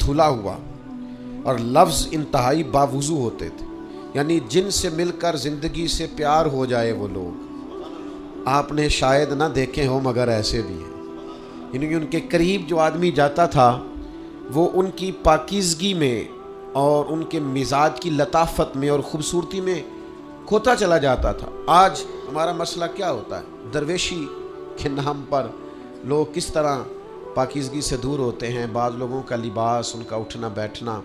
دھلا ہوا اور لفظ انتہائی باوضو ہوتے تھے، یعنی جن سے مل کر زندگی سے پیار ہو جائے وہ لوگ آپ نے شاید نہ دیکھے ہوں، مگر ایسے بھی ہیں۔ یعنی ان کے قریب جو آدمی جاتا تھا وہ ان کی پاکیزگی میں اور ان کے مزاج کی لطافت میں اور خوبصورتی میں کھوتا چلا جاتا تھا۔ آج ہمارا مسئلہ کیا ہوتا ہے؟ درویشی کے نام پر لوگ کس طرح پاکیزگی سے دور ہوتے ہیں۔ بعض لوگوں کا لباس، ان کا اٹھنا بیٹھنا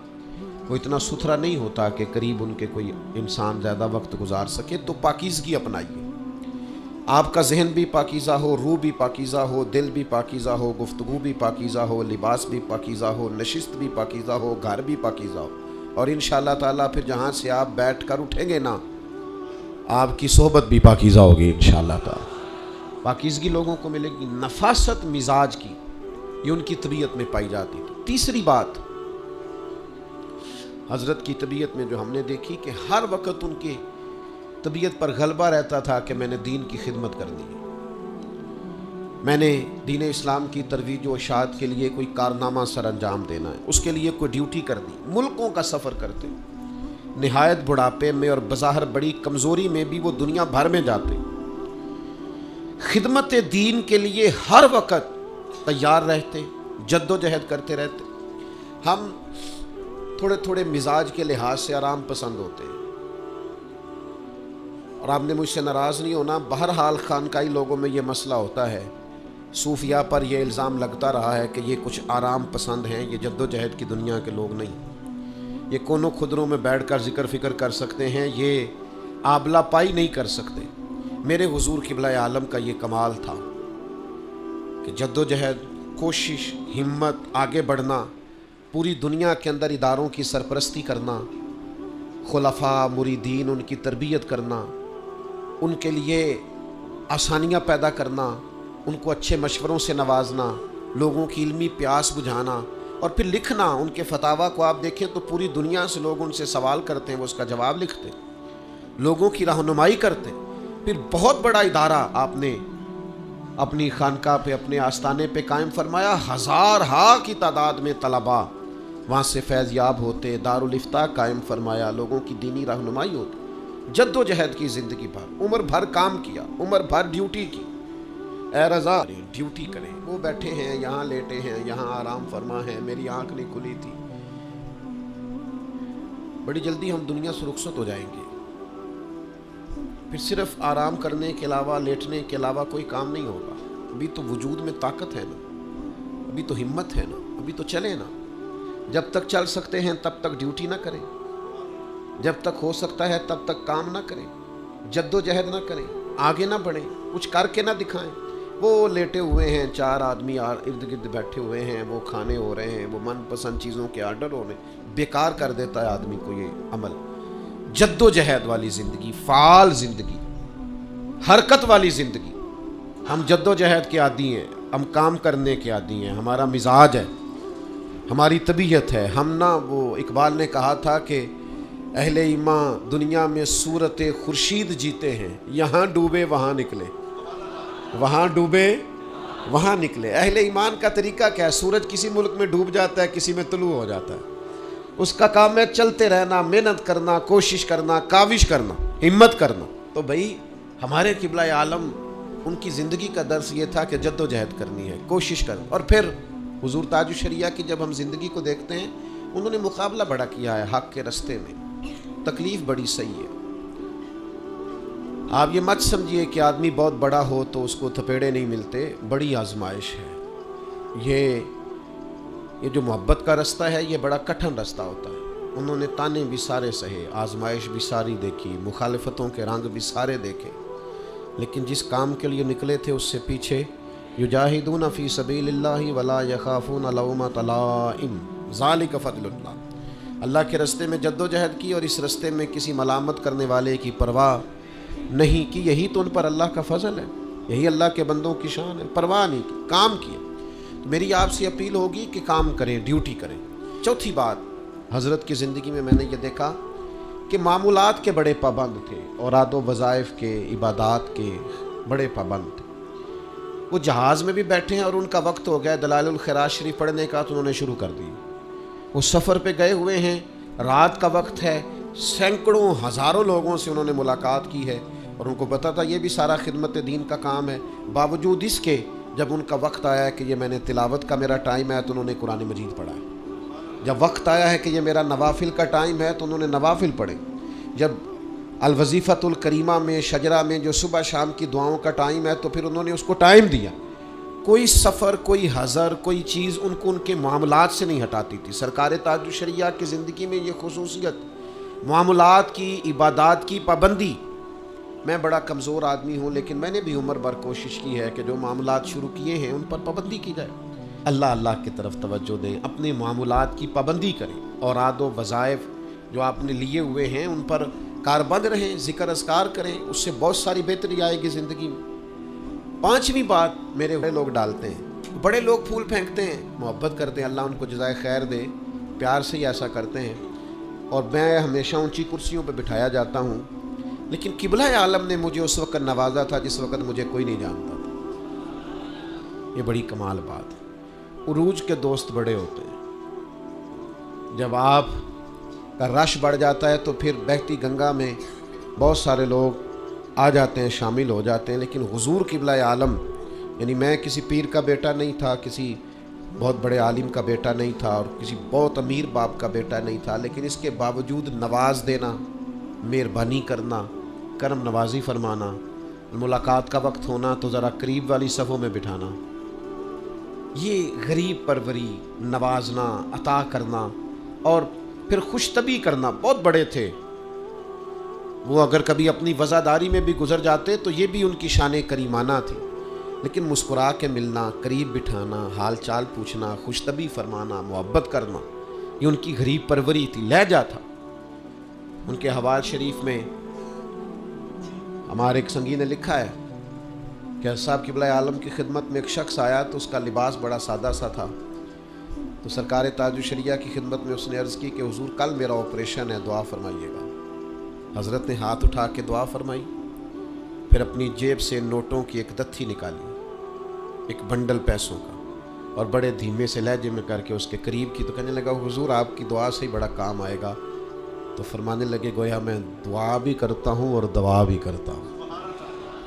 وہ اتنا ستھرا نہیں ہوتا کہ قریب ان کے کوئی انسان زیادہ وقت گزار سکے۔ تو پاکیزگی اپنائیے، آپ کا ذہن بھی پاکیزہ ہو، روح بھی پاکیزہ ہو، دل بھی پاکیزہ ہو، گفتگو بھی پاکیزہ ہو، لباس بھی پاکیزہ ہو، نشست بھی پاکیزہ ہو، گھر بھی پاکیزہ ہو، اور انشاءاللہ تعالیٰ پھر جہاں سے آپ بیٹھ کر اٹھیں گے نا، آپ کی صحبت بھی پاکیزہ ہوگی انشاءاللہ تعالیٰ۔ پاکیزگی لوگوں کو ملے گی، نفاست مزاج کی یہ ان کی طبیعت میں پائی جاتی تھی۔ تیسری بات حضرت کی طبیعت میں جو ہم نے دیکھی کہ ہر وقت ان کی طبیعت پر غلبہ رہتا تھا کہ میں نے دین کی خدمت کرنی ہے، میں نے دین اسلام کی ترویج و اشاعت کے لیے کوئی کارنامہ سر انجام دینا ہے، اس کے لیے کوئی ڈیوٹی کرنی۔ ملکوں کا سفر کرتے، نہایت بڑھاپے میں اور بظاہر بڑی کمزوری میں بھی وہ دنیا بھر میں جاتے، خدمت دین کے لیے ہر وقت تیار رہتے، جد و جہد کرتے رہتے۔ ہم تھوڑے تھوڑے مزاج کے لحاظ سے آرام پسند ہوتے ہیں، اور آپ نے مجھ سے ناراض نہیں ہونا، بہرحال خانقاہی لوگوں میں یہ مسئلہ ہوتا ہے، صوفیاء پر یہ الزام لگتا رہا ہے کہ یہ کچھ آرام پسند ہیں، یہ جد و جہد کی دنیا کے لوگ نہیں، یہ کونوں خدروں میں بیٹھ کر ذکر فکر کر سکتے ہیں، یہ آبلہ پائی نہیں کر سکتے۔ میرے حضور قبلہ عالم کا یہ کمال تھا کہ جد و جہد، کوشش، ہمت، آگے بڑھنا، پوری دنیا کے اندر اداروں کی سرپرستی کرنا، خلفاء، مریدین، ان کی تربیت کرنا، ان کے لیے آسانیاں پیدا کرنا، ان کو اچھے مشوروں سے نوازنا، لوگوں کی علمی پیاس بجھانا، اور پھر لکھنا۔ ان کے فتاویٰ کو آپ دیکھیں تو پوری دنیا سے لوگ ان سے سوال کرتے ہیں، وہ اس کا جواب لکھتے، لوگوں کی رہنمائی کرتے۔ پھر بہت بڑا ادارہ آپ نے اپنی خانقاہ پہ، اپنے آستانے پہ قائم فرمایا، ہزارہا کی تعداد میں طلباء وہاں سے فیض یاب ہوتے، دارالافتاء قائم فرمایا، لوگوں کی دینی رہنمائی ہوتی، جد و جہد کی زندگی بھر، عمر بھر کام کیا، عمر بھر ڈیوٹی کی۔ اے رضا ڈیوٹی کریں، وہ بیٹھے ہیں یہاں، لیٹے ہیں یہاں، آرام فرما ہے، میری آنکھ نہیں کھلی تھی۔ بڑی جلدی ہم دنیا سے رخصت ہو جائیں گے، پھر صرف آرام کرنے کے علاوہ، لیٹنے کے علاوہ کوئی کام نہیں ہوگا۔ ابھی تو وجود میں طاقت ہے نا، ابھی تو ہمت ہے نا، ابھی تو چلے نا۔ جب تک چل سکتے ہیں تب تک ڈیوٹی نہ کریں، جب تک ہو سکتا ہے تب تک کام نہ کریں، جد و جہد نہ کریں، آگے نہ بڑھیں، کچھ کر کے نہ دکھائیں۔ وہ لیٹے ہوئے ہیں، چار آدمی ارد گرد بیٹھے ہوئے ہیں، وہ کھانے ہو رہے ہیں، وہ من پسند چیزوں کے آرڈر ہو رہے ہیں، بیکار کر دیتا ہے آدمی کو یہ عمل۔ جد و جہد والی زندگی، فعال زندگی، حرکت والی زندگی۔ ہم جد و جہد کے عادی ہیں، ہم کام کرنے کے عادی ہیں، ہمارا مزاج ہے، ہماری طبیعت ہے۔ ہم نہ، وہ اقبال نے کہا تھا کہ اہل ایمان دنیا میں صورت خورشید جیتے ہیں، یہاں ڈوبے وہاں نکلے، وہاں ڈوبے وہاں نکلے۔ اہل ایمان کا طریقہ کیا ہے؟ سورج کسی ملک میں ڈوب جاتا ہے، کسی میں طلوع ہو جاتا ہے، اس کا کام ہے چلتے رہنا، محنت کرنا، کوشش کرنا، کاوش کرنا، ہمت کرنا۔ تو بھائی ہمارے قبلہ عالم، ان کی زندگی کا درس یہ تھا کہ جد و جہد کرنی ہے، کوشش کرنا۔ اور پھر حضور تاج الشریعہ کی جب ہم زندگی کو دیکھتے ہیں، انہوں نے مقابلہ بڑا کیا ہے حق کے رستے میں، تکلیف بڑی صحیح ہے۔ آپ یہ مت سمجھیے کہ آدمی بہت بڑا ہو تو اس کو تھپیڑے نہیں ملتے، بڑی آزمائش ہے۔ یہ جو محبت کا رستہ ہے، یہ بڑا کٹھن رستہ ہوتا ہے۔ انہوں نے تانے بھی سارے سہے، آزمائش بھی ساری دیکھی، مخالفتوں کے رنگ بھی سارے دیکھے، لیکن جس کام کے لیے نکلے تھے اس سے پیچھے یجاہدون فی سبیل اللہ ولا یخافون لومۃ لائم ذالک فضل اللہ۔ اللہ کے رستے میں جد و جہد کی، اور اس رستے میں کسی ملامت کرنے والے کی پرواہ نہیں کی۔ یہی تو ان پر اللہ کا فضل ہے، یہی اللہ کے بندوں کی شان ہے، پرواہ نہیں کی، کام کیا۔ تو میری آپ سے اپیل ہوگی کہ کام کریں، ڈیوٹی کریں۔ چوتھی بات، حضرت کی زندگی میں میں نے یہ دیکھا کہ معمولات کے بڑے پابند تھے، اوراد و وظائف کے، عبادات کے بڑے پابند تھے۔ وہ جہاز میں بھی بیٹھے ہیں اور ان کا وقت ہو گیا دلائل الخیرات شریف پڑھنے کا، تو انہوں نے شروع کر دی۔ وہ سفر پہ گئے ہوئے ہیں، رات کا وقت ہے، سینکڑوں ہزاروں لوگوں سے انہوں نے ملاقات کی ہے اور ان کو پتا تھا یہ بھی سارا خدمت دین کا کام ہے۔ باوجود اس کے جب ان کا وقت آیا ہے کہ یہ میں نے تلاوت کا میرا ٹائم ہے تو انہوں نے قرآن مجید پڑھا ہے۔ جب وقت آیا ہے کہ یہ میرا نوافل کا ٹائم ہے تو انہوں نے نوافل پڑھے۔ جب الوظیفۃ الکریمہ میں شجرہ میں جو صبح شام کی دعاؤں کا ٹائم ہے تو پھر انہوں نے اس کو ٹائم دیا۔ کوئی سفر، کوئی حضر، کوئی چیز ان کو ان کے معاملات سے نہیں ہٹاتی تھی۔ سرکار تاج الشریعہ کی زندگی میں یہ خصوصیت، معاملات کی، عبادات کی پابندی۔ میں بڑا کمزور آدمی ہوں لیکن میں نے بھی عمر بھر کوشش کی ہے کہ جو معاملات شروع کیے ہیں ان پر پابندی کی جائے۔ اللہ کی طرف توجہ دیں، اپنے معاملات کی پابندی کریں، اوراد و وظائف جو آپ نے لیے ہوئے ہیں ان پر کاربند رہیں، ذکر اذکار کریں، اس سے بہت ساری بہتری آئے گی زندگی میں۔ پانچویں بات میرے بڑے لوگ ڈالتے ہیں، بڑے لوگ پھول پھینکتے ہیں، محبت کرتے ہیں، اللہ ان کو جزائے خیر دے، پیار سے ہی ایسا کرتے ہیں، اور میں ہمیشہ اونچی کرسیوں پہ بٹھایا جاتا ہوں، لیکن قبلہ عالم نے مجھے اس وقت نوازا تھا جس وقت مجھے کوئی نہیں جانتا تھا۔ یہ بڑی کمال بات ہے۔ عروج کے دوست بڑے ہوتے ہیں۔ جب آپ کا رش بڑھ جاتا ہے تو پھر بہتی گنگا میں بہت سارے لوگ آ جاتے ہیں، شامل ہو جاتے ہیں، لیکن حضور قبلہ عالم، یعنی میں کسی پیر کا بیٹا نہیں تھا، کسی بہت بڑے عالم کا بیٹا نہیں تھا اور کسی بہت امیر باپ کا بیٹا نہیں تھا، لیکن اس کے باوجود نواز دینا، مہربانی کرنا، کرم نوازی فرمانا، ملاقات کا وقت ہونا تو ذرا قریب والی صفوں میں بٹھانا، یہ غریب پروری، نوازنا، عطا کرنا اور پھر خوش طبعی کرنا، بہت بڑے تھے وہ۔ اگر کبھی اپنی وزاداری میں بھی گزر جاتے تو یہ بھی ان کی شان کریمانہ تھی، لیکن مسکرا کے ملنا، قریب بٹھانا، حال چال پوچھنا، خوش طبعی فرمانا، محبت کرنا، یہ ان کی غریب پروری تھی، لہجہ تھا۔ ان کے حوال شریف میں ہمارے ایک سنگی نے لکھا ہے کہ صاحب قبلہ عالم کی خدمت میں ایک شخص آیا تو اس کا لباس بڑا سادہ سا تھا، تو سرکار تاج الشریعہ کی خدمت میں اس نے عرض کی کہ حضور کل میرا آپریشن ہے، دعا فرمائیے گا۔ حضرت نے ہاتھ اٹھا کے دعا فرمائی، پھر اپنی جیب سے نوٹوں کی ایک دتھی نکالی، ایک بنڈل پیسوں کا، اور بڑے دھیمے سے لہجے میں کر کے اس کے قریب کی، تو کہنے لگا حضور آپ کی دعا سے ہی بڑا کام آئے گا۔ تو فرمانے لگے گویا میں دعا بھی کرتا ہوں اور دوا بھی کرتا ہوں،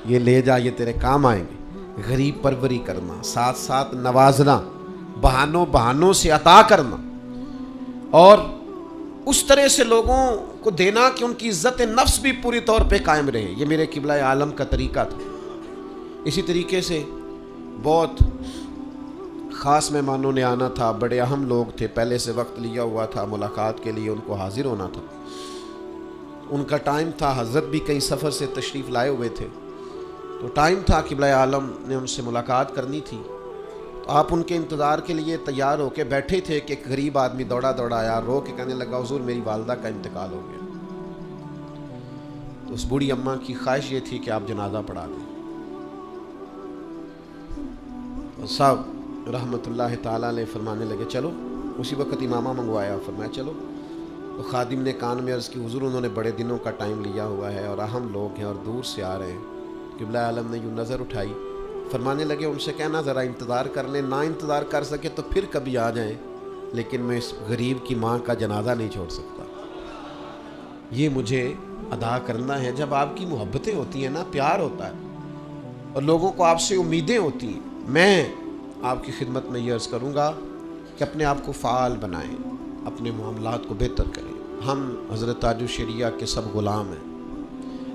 یہ لے جا، یہ تیرے کام آئیں گے۔ غریب پروری کرنا، ساتھ ساتھ نوازنا، بہانوں سے عطا کرنا، اور اس طرح سے لوگوں کو دینا کہ ان کی عزت نفس بھی پوری طور پہ قائم رہے، یہ میرے قبلہ عالم کا طریقہ تھا۔ اسی طریقے سے بہت خاص مہمانوں نے آنا تھا، بڑے اہم لوگ تھے، پہلے سے وقت لیا ہوا تھا ملاقات کے لیے، ان کو حاضر ہونا تھا، ان کا ٹائم تھا، حضرت بھی کئی سفر سے تشریف لائے ہوئے تھے، تو ٹائم تھا، قبلہ عالم نے ان سے ملاقات کرنی تھی، تو آپ ان کے انتظار کے لیے تیار ہو کے بیٹھے تھے کہ ایک غریب آدمی دوڑا آیا، رو کے کہنے لگا حضور میری والدہ کا انتقال ہو گیا۔ تو اس بوڑھی اماں کی خواہش یہ تھی کہ آپ جنازہ پڑھا دیں۔ اور صاحب رحمت اللہ تعالیٰ علیہ فرمانے لگے چلو، اسی وقت امامہ منگوایا، فرمایا چلو۔ تو خادم نے کان میں عرض کی حضور انہوں نے بڑے دنوں کا ٹائم لیا ہوا ہے اور اہم لوگ ہیں اور دور سے آ رہے ہیں۔ قبلہ عالم نے یوں نظر اٹھائی، فرمانے لگے ان سے کہنا ذرا انتظار کر لیں، نہ انتظار کر سکے تو پھر کبھی آ جائیں، لیکن میں اس غریب کی ماں کا جنازہ نہیں چھوڑ سکتا، یہ مجھے ادا کرنا ہے۔ جب آپ کی محبتیں ہوتی ہیں نا، پیار ہوتا ہے اور لوگوں کو آپ سے امیدیں ہوتی ہیں، میں آپ کی خدمت میں یہ عرض کروں گا کہ اپنے آپ کو فعال بنائیں، اپنے معاملات کو بہتر کریں۔ ہم حضرت تاج الشریعہ کے سب غلام ہیں۔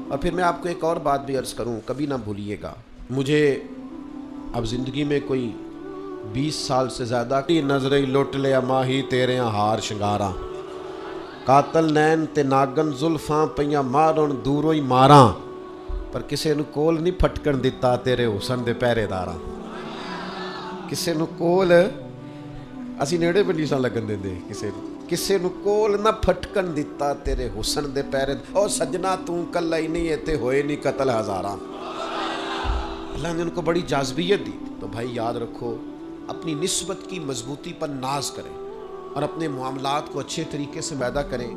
اور پھر میں آپ کو ایک اور بات بھی عرض کروں، کبھی نہ بھولیے گا، مجھے اب زندگی میں کوئی 20 سال سے زیادہ کی نظریں لٹ لیا ماہی تیرے ہار شنگاراں، قاتل نین تے ناگن زلفاں پیاں مارن دوروں ہی ماراں، پر کسے نو کول نہیں پھٹکن دیتا تیرے حسن دے پہرے داراں۔ کسے نو کول اسی نیڑے پہ نہیں سا لگن دے دے، کسے نو کول نہ پھٹکن دیتا تیرے حسن دے پہرے، او سجنا تو کلا ہی نہیں ہے تے ہوئے نہیں قتل ہزاراں۔ اللہ نے ان کو بڑی جاذبیت دی۔ تو بھائی یاد رکھو، اپنی نسبت کی مضبوطی پر ناز کریں اور اپنے معاملات کو اچھے طریقے سے پیدا کریں۔